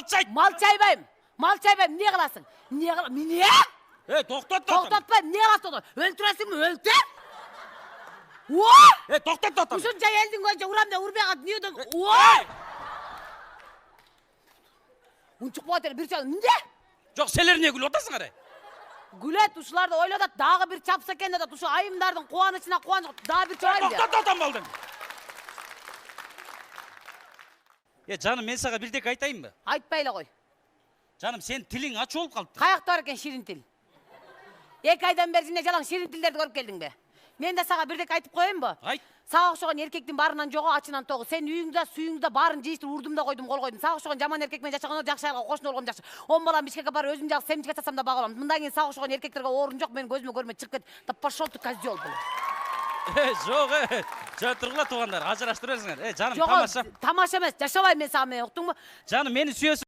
малчайт. Малчайбайм. Малчайбайм. Не кыласың? Не? Тоқтат. Тоқтатпайм. Не кыласың? Өлтүрөсүңбү? Өлтүр. Тоқтат. Ушунча элдин көзүнчө урамда урбайга дүнүйөдө. Унчук болот эле бир чал. Эмне? Жоқ, сендер не күліп отырсың аре? Гүлет ушуларды ойлодот, дагы бир чапса экен деп, ушу айымдардын кубанычына кубаныч, дагы бир чабайм деп. Тоқтат балдың. Жаным, мен сага бирдек айтайынбы? Айтпай эле кой. Жаным, сен тилиң ачуу болуп калыптыр. Каякта бар экен ширин тил? 2 айдан бери сен жалаң ширин тилдерди көрүп келдиңби? Мен да сага бирдек айтып коеюнбу? Айт. Сага окшогон эркектин барынан жогу, ачынан тогу. Сен үйүңдө, сүйүңдө баарын жыйыштырып урдум да койдум, кол койдум. Сага окшогон жаман эркек менен жашаганда жакшы айга кошуна болгон жакшы. 10 балам Бишкекке барып өзүм жагы семчикке часам да бага алам. Мындан кийин сага окшогон эркектерге орун жок, мен көзүмө көрмөй чыгып кет. Да пошел ты, козёл, блин. Жоқ, жа тургула туугандар, ажыраштыра берсиңер. Жаным, Жок, тамаша. тамаша эмес, жашабайм мен сага, мен уктуңбу? Жаным, мени сүйөсүң.